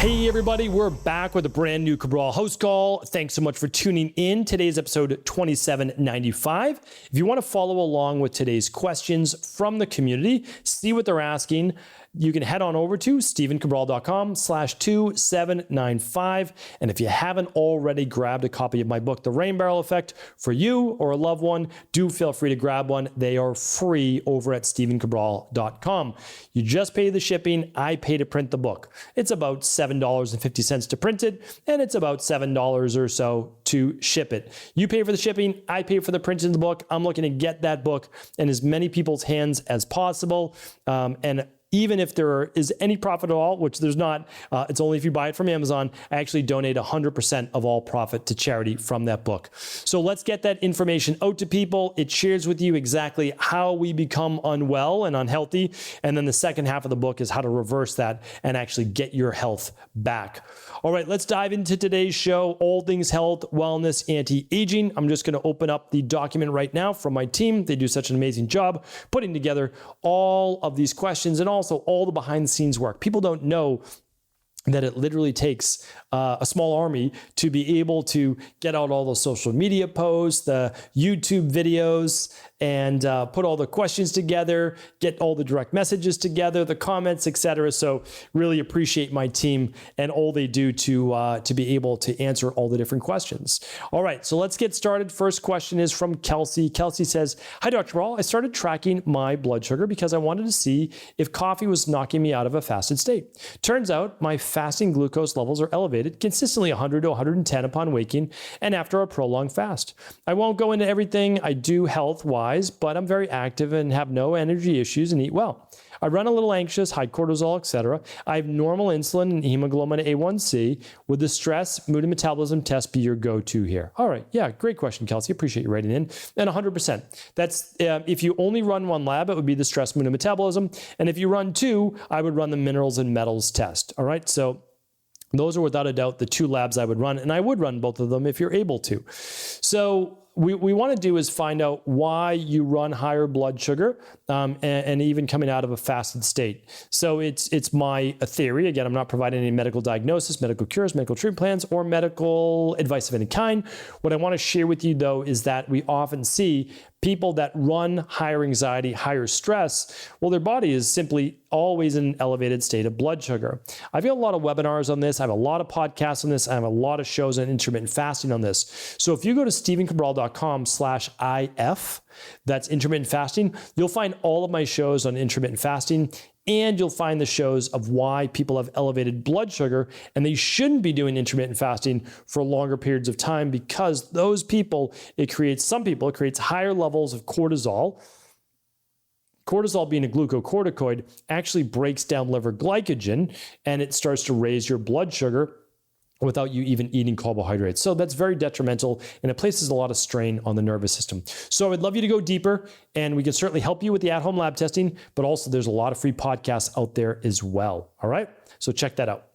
Hey everybody, we're back with a brand new Cabral HouseCall. Thanks so much for tuning in. Today's episode 2795. If you want to follow along with today's questions from the community, see what they're asking, you can head on over to stevencabral.com/2795. And if you haven't already grabbed a copy of my book, The Rain Barrel Effect, for you or a loved one, do feel free to grab one. They are free over at stevencabral.com. You just pay the shipping. I pay to print the book. It's about $7.50 to print it, and it's about $7 or so to ship it. You pay for the shipping. I pay for the printing of the book. I'm looking to get that book in as many people's hands as possible. And even if there is any profit at all, which there's not, it's only if you buy it from Amazon, I actually donate 100% of all profit to charity from that book. So let's get that information out to people. It shares with you exactly how we become unwell and unhealthy. And then the second half of the book is how to reverse that and actually get your health back. All right, let's dive into today's show. All things health, wellness, anti-aging. I'm just going to open up the document right now from my team. They do such an amazing job putting together all of these questions and also all the behind the scenes work. People don't know that it literally takes a small army to be able to get out all those social media posts, the YouTube videos, and put all the questions together, get all the direct messages together, the comments, etc. So really appreciate my team and all they do to be able to answer all the different questions. All right, so let's get started. First question is from Kelsey. Kelsey says, "Hi, Dr. Ball. I started tracking my blood sugar because I wanted to see if coffee was knocking me out of a fasted state. Turns out my fasting glucose levels are elevated, consistently 100 to 110 upon waking and after a prolonged fast. I won't go into everything I do health-wise, but I'm very active and have no energy issues and eat well. I run a little anxious, high cortisol, etc. I have normal insulin and hemoglobin A1C. Would the stress, mood, and metabolism test be your go-to here?" All right. Yeah, great question, Kelsey. Appreciate you writing in. And 100%. That's if you only run one lab, it would be the stress, mood, and metabolism. And if you run two, I would run the minerals and metals test. All right. So those are without a doubt the two labs I would run, and I would run both of them if you're able to. So we want to do is find out why you run higher blood sugar and even coming out of a fasted state. So it's my theory. Again, I'm not providing any medical diagnosis, medical cures, medical treatment plans, or medical advice of any kind. What I want to share with you, though, is that we often see people that run higher anxiety, higher stress, well, their body is simply always in an elevated state of blood sugar. I've got a lot of webinars on this. I have a lot of podcasts on this. I have a lot of shows on intermittent fasting on this. So if you go to stevencabral.com/IF, that's intermittent fasting, you'll find all of my shows on intermittent fasting. And you'll find the shows of why people have elevated blood sugar and they shouldn't be doing intermittent fasting for longer periods of time, because those people, it creates higher levels of cortisol. Cortisol, being a glucocorticoid, actually breaks down liver glycogen and it starts to raise your blood sugar without you even eating carbohydrates. So that's very detrimental and it places a lot of strain on the nervous system. So I would love you to go deeper and we can certainly help you with the at-home lab testing, but also there's a lot of free podcasts out there as well. All right. So check that out.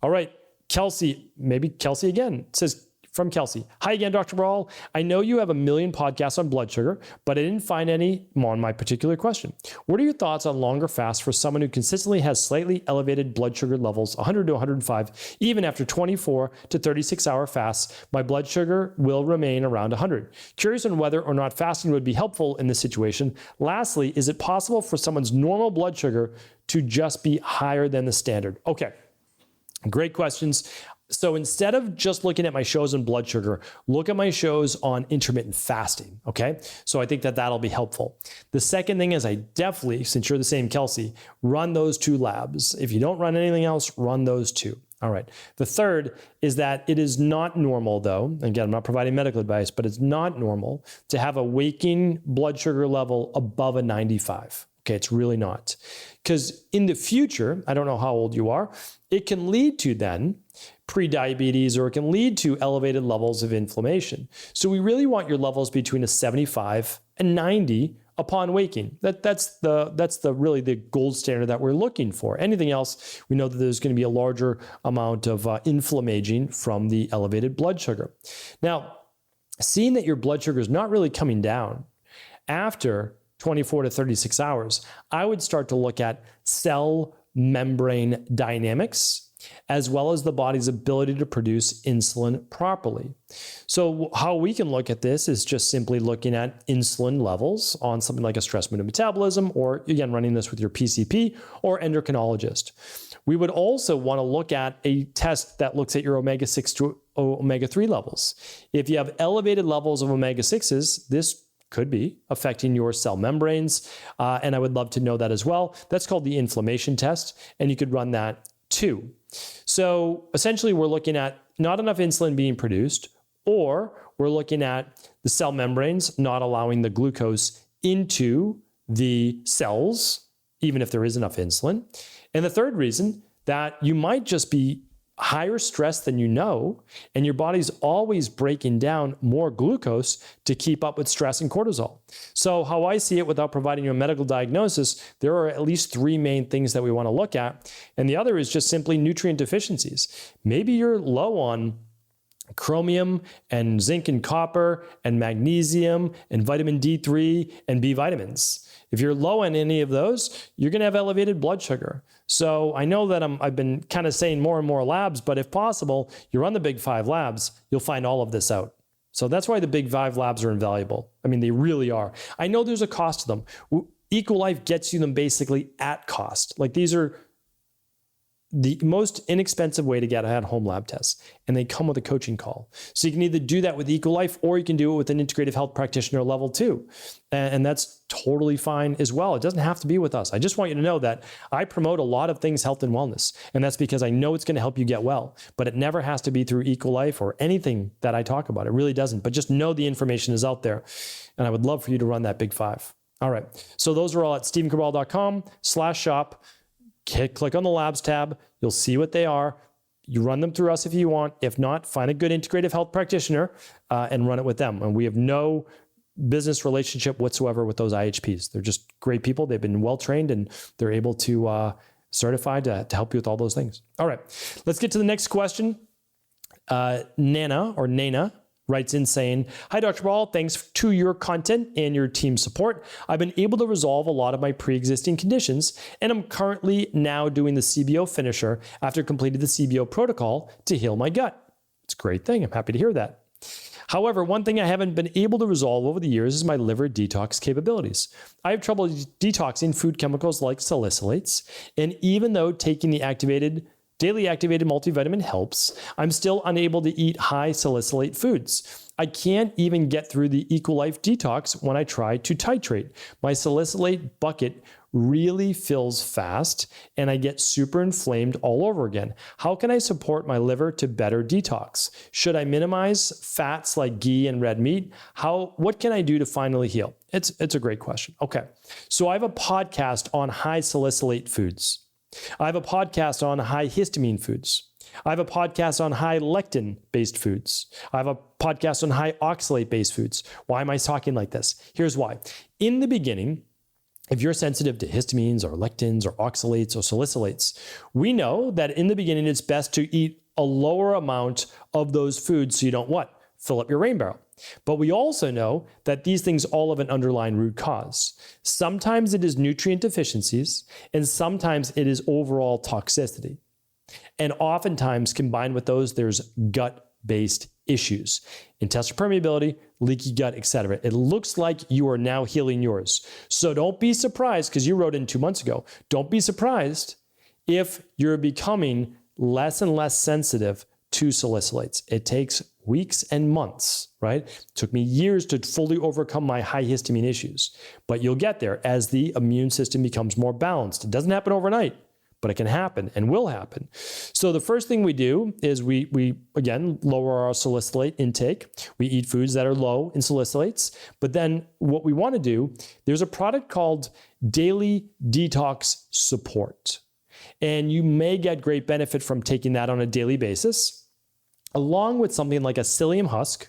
All right. Kelsey, maybe Kelsey again, it says, from Kelsey, "Hi again, Dr. Ball. I know you have a million podcasts on blood sugar, but I didn't find any on my particular question. What are your thoughts on longer fasts for someone who consistently has slightly elevated blood sugar levels, 100 to 105, even after 24 to 36-hour fasts? My blood sugar will remain around 100. Curious on whether or not fasting would be helpful in this situation. Lastly, is it possible for someone's normal blood sugar to just be higher than the standard?" Okay, great questions. So instead of just looking at my shows on blood sugar, look at my shows on intermittent fasting, okay? So I think that that'll be helpful. The second thing is I definitely, since you're the same Kelsey, run those two labs. If you don't run anything else, run those two. All right. The third is that it is not normal, though. Again, I'm not providing medical advice, but it's not normal to have a waking blood sugar level above a 95. Okay, it's really not. Because in the future, I don't know how old you are, it can lead to then pre-diabetes, or it can lead to elevated levels of inflammation. So we really want your levels between a 75 and 90 upon waking. That's really the gold standard that we're looking for. Anything else, we know that there's going to be a larger amount of inflammation from the elevated blood sugar. Now, seeing that your blood sugar is not really coming down after 24 to 36 hours, I would start to look at cell membrane dynamics as well as the body's ability to produce insulin properly. So how we can look at this is just simply looking at insulin levels on something like a stress mood and metabolism, or again, running this with your PCP or endocrinologist. We would also want to look at a test that looks at your omega-6 to omega-3 levels. If you have elevated levels of omega-6s, this could be affecting your cell membranes, and I would love to know that as well. That's called the inflammation test, and you could run that too. So essentially, we're looking at not enough insulin being produced, or we're looking at the cell membranes not allowing the glucose into the cells, even if there is enough insulin. And the third reason, that you might just be higher stress than you know, and your body's always breaking down more glucose to keep up with stress and cortisol. So how I see it, without providing you a medical diagnosis, there are at least three main things that we want to look at. And the other is just simply nutrient deficiencies. Maybe you're low on chromium and zinc and copper and magnesium and vitamin D3 and B vitamins. If you're low on any of those, you're going to have elevated blood sugar. So I know that I've been kind of saying more and more labs, but if possible, you run the big 5 labs, you'll find all of this out. So that's why the big 5 labs are invaluable. I mean, they really are. I know there's a cost to them. EcoLife gets you them basically at cost. Like, these are the most inexpensive way to get at-home lab tests, and they come with a coaching call. So you can either do that with EcoLife, or you can do it with an integrative health practitioner level 2. And that's totally fine as well. It doesn't have to be with us. I just want you to know that I promote a lot of things health and wellness, and that's because I know it's going to help you get well, but it never has to be through EcoLife or anything that I talk about. It really doesn't, but just know the information is out there, and I would love for you to run that big 5. All right. So those are all at stevencabral.com/shop. Click on the labs tab. You'll see what they are. You run them through us if you want. If not, find a good integrative health practitioner and run it with them. And we have no business relationship whatsoever with those IHPs. They're just great people. They've been well trained, and they're able to certify to help you with all those things. All right, let's get to the next question. Nana writes in saying, "Hi, Dr. Ball. Thanks to your content and your team's support, I've been able to resolve a lot of my pre-existing conditions, and I'm currently now doing the CBO finisher after completing the CBO protocol to heal my gut." It's a great thing. I'm happy to hear that. However, one thing I haven't been able to resolve over the years is my liver detox capabilities. I have trouble detoxing food chemicals like salicylates, and even though taking the daily activated multivitamin helps, I'm still unable to eat high salicylate foods. I can't even get through the EcoLife detox when I try to titrate. My salicylate bucket really fills fast, and I get super inflamed all over again. How can I support my liver to better detox? Should I minimize fats like ghee and red meat? What can I do to finally heal? It's a great question. Okay, so I have a podcast on high salicylate foods. I have a podcast on high histamine foods. I have a podcast on high lectin-based foods. I have a podcast on high oxalate-based foods. Why am I talking like this? Here's why. In the beginning, if you're sensitive to histamines or lectins or oxalates or salicylates, we know that in the beginning, it's best to eat a lower amount of those foods so you don't what? Fill up your rain barrel. But we also know that these things all have an underlying root cause. Sometimes it is nutrient deficiencies, and sometimes it is overall toxicity. And oftentimes combined with those, there's gut-based issues. Intestinal permeability, leaky gut, etc. It looks like you are now healing yours. So don't be surprised, because you wrote in 2 months ago, don't be surprised if you're becoming less and less sensitive to salicylates. It takes weeks and months, right? It took me years to fully overcome my high histamine issues, but you'll get there as the immune system becomes more balanced. It doesn't happen overnight, but it can happen and will happen. So the first thing we do is we again, lower our salicylate intake. We eat foods that are low in salicylates, but then what we want to do, there's a product called Daily Detox Support. And you may get great benefit from taking that on a daily basis, along with something like a psyllium husk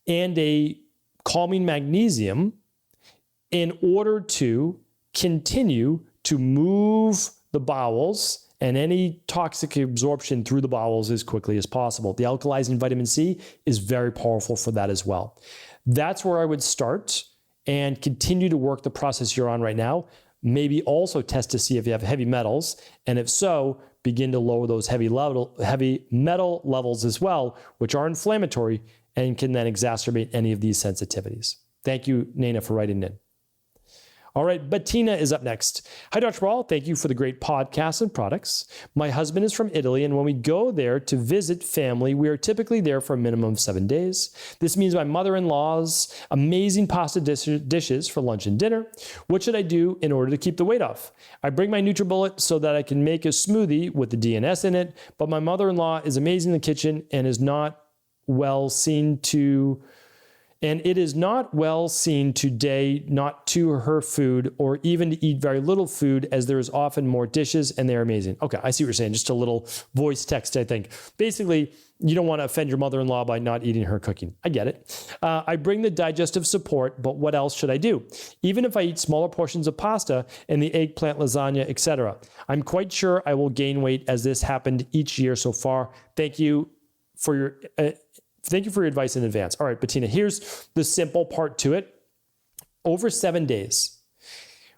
and a calming magnesium, in order to continue to move the bowels and any toxic absorption through the bowels as quickly as possible. The alkalizing vitamin C is very powerful for that as well. That's where I would start and continue to work the process you're on right now. Maybe also test to see if you have heavy metals, and if so, begin to lower those heavy metal levels as well, which are inflammatory and can then exacerbate any of these sensitivities. Thank you, Nana, for writing in. All right, Bettina is up next. Hi, Dr. Ball. Thank you for the great podcasts and products. My husband is from Italy, and when we go there to visit family, we are typically there for a minimum of 7 days. This means my mother-in-law's amazing pasta dishes for lunch and dinner. What should I do in order to keep the weight off? I bring my NutriBullet so that I can make a smoothie with the DNS in it, but my mother-in-law is amazing in the kitchen and is not well seen to... And it is not well seen today not to her food or even to eat very little food, as there is often more dishes and they're amazing. Okay, I see what you're saying. Just a little voice text, I think. Basically, you don't want to offend your mother-in-law by not eating her cooking. I get it. I bring the digestive support, but what else should I do? Even if I eat smaller portions of pasta and the eggplant lasagna, etc., I'm quite sure I will gain weight, as this happened each year so far. Thank you for your advice in advance. All right, Bettina, here's the simple part to it. Over 7 days,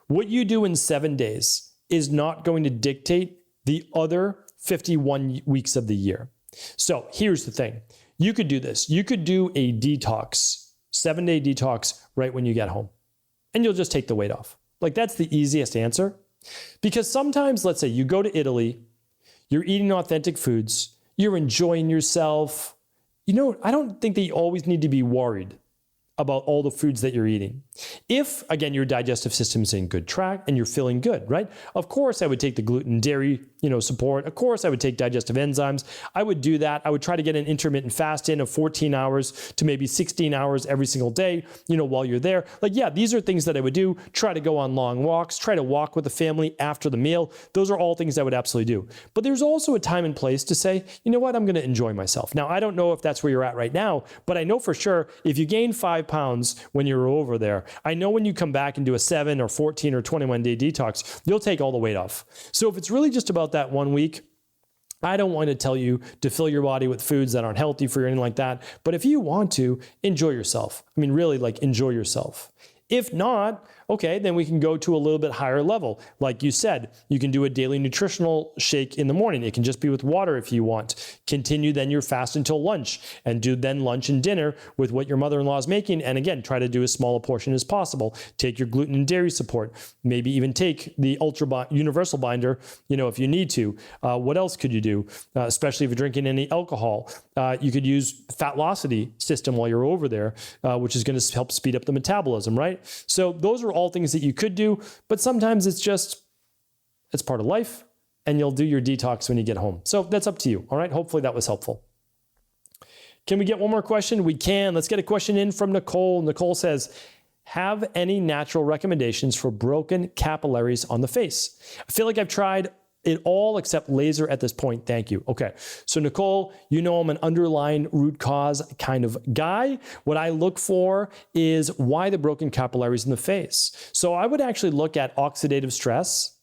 what you do in 7 days is not going to dictate the other 51 weeks of the year. So here's the thing. You could do this. You could do a detox, 7-day detox right when you get home, and you'll just take the weight off. Like, that's the easiest answer. Because sometimes, let's say you go to Italy, you're eating authentic foods, you're enjoying yourself. You know, I don't think that you always need to be worried about all the foods that you're eating. If, again, your digestive system is in good track and you're feeling good, right? Of course, I would take the gluten, dairy, support. Of course, I would take digestive enzymes. I would do that. I would try to get an intermittent fast in of 14 hours to maybe 16 hours every single day, while you're there. Like, yeah, these are things that I would do. Try to go on long walks, try to walk with the family after the meal. Those are all things I would absolutely do. But there's also a time and place to say, you know what, I'm going to enjoy myself. Now, I don't know if that's where you're at right now, but I know for sure if you gain 5 pounds when you're over there, I know when you come back and do a 7 or 14 or 21 day detox, you'll take all the weight off. So if it's really just about that 1 week, I don't want to tell you to fill your body with foods that aren't healthy for you or anything like that. But if you want to, enjoy yourself. I mean, really, enjoy yourself. If not, okay, then we can go to a little bit higher level. Like you said, you can do a daily nutritional shake in the morning. It can just be with water if you want. Continue then your fast until lunch, and do then lunch and dinner with what your mother-in-law is making. And again, try to do as small a portion as possible. Take your gluten and dairy support. Maybe even take the universal binder, if you need to. What else could you do? Especially if you're drinking any alcohol. You could use Fatlocity system while you're over there, which is going to help speed up the metabolism, right? So those are all things that you could do, but sometimes it's part of life, and you'll do your detox when you get home. So that's up to you. All right. Hopefully that was helpful. Can we get one more question? We can. Let's get a question in from Nicole. Nicole says, have any natural recommendations for broken capillaries on the face? I feel like I've tried it all except laser at this point. Thank you. Okay. So Nicole, I'm an underlying root cause kind of guy. What I look for is why the broken capillaries in the face. So I would actually look at oxidative stress.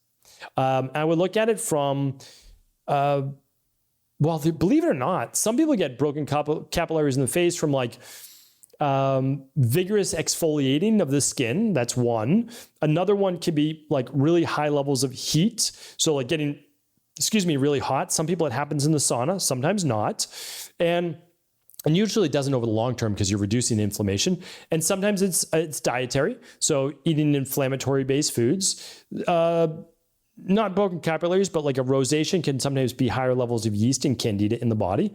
I would look at it from, believe it or not, some people get broken capillaries in the face from vigorous exfoliating of the skin. That's one. Another one could be really high levels of heat. So getting, really hot. Some people it happens in the sauna, sometimes not. And usually it doesn't over the long term because you're reducing inflammation. And sometimes it's dietary. So eating inflammatory based foods, not broken capillaries, but a rosacea can sometimes be higher levels of yeast and candida in the body.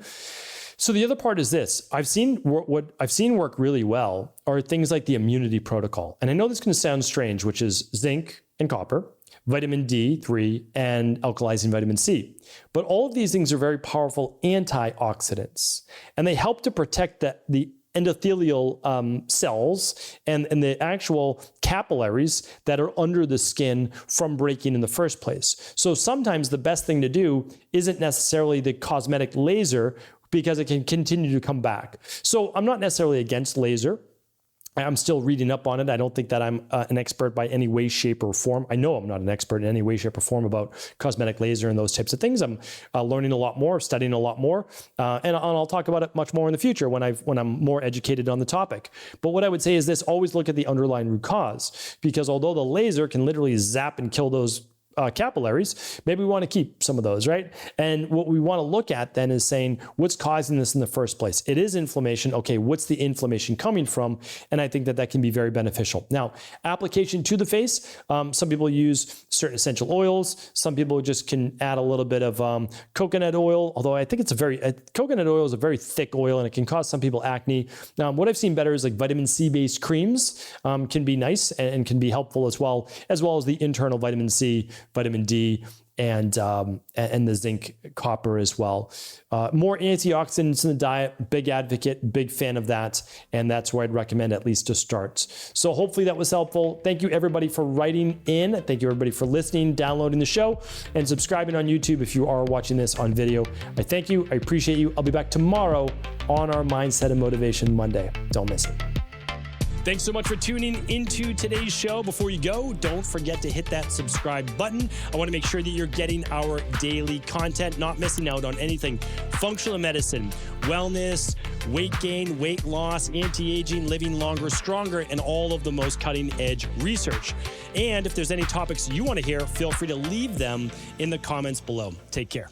So the other part is this. What I've seen work really well are things like the immunity protocol. And I know this can sound strange, which is zinc and copper, vitamin D3, and alkalizing vitamin C. But all of these things are very powerful antioxidants, and they help to protect the endothelial cells and the actual capillaries that are under the skin from breaking in the first place. So sometimes the best thing to do isn't necessarily the cosmetic laser, because it can continue to come back. So I'm not necessarily against laser. I'm still reading up on it. I don't think that I'm an expert by any way, shape, or form. I know I'm not an expert in any way, shape, or form about cosmetic laser and those types of things. I'm learning a lot more, studying a lot more, and I'll talk about it much more in the future when I'm more educated on the topic. But what I would say is this: always look at the underlying root cause, because although the laser can literally zap and kill those capillaries, maybe we want to keep some of those, right? And what we want to look at then is saying, what's causing this in the first place? It is inflammation. Okay, what's the inflammation coming from? And I think that that can be very beneficial. Now, application to the face, some people use certain essential oils. Some people just can add a little bit of coconut oil, although I think it's coconut oil is a very thick oil and it can cause some people acne. What I've seen better is like vitamin C-based creams can be nice and can be helpful as well as the internal vitamin C, vitamin D, and the zinc, copper as well. More antioxidants in the diet, big advocate, big fan of that. And that's where I'd recommend at least to start. So hopefully that was helpful. Thank you everybody for writing in. Thank you everybody for listening, downloading the show, and subscribing on YouTube if you are watching this on video. I thank you. I appreciate you. I'll be back tomorrow on our Mindset and Motivation Monday. Don't miss it. Thanks so much for tuning into today's show. Before you go, don't forget to hit that subscribe button. I want to make sure that you're getting our daily content, not missing out on anything. Functional medicine, wellness, weight gain, weight loss, anti-aging, living longer, stronger, and all of the most cutting-edge research. And if there's any topics you want to hear, feel free to leave them in the comments below. Take care.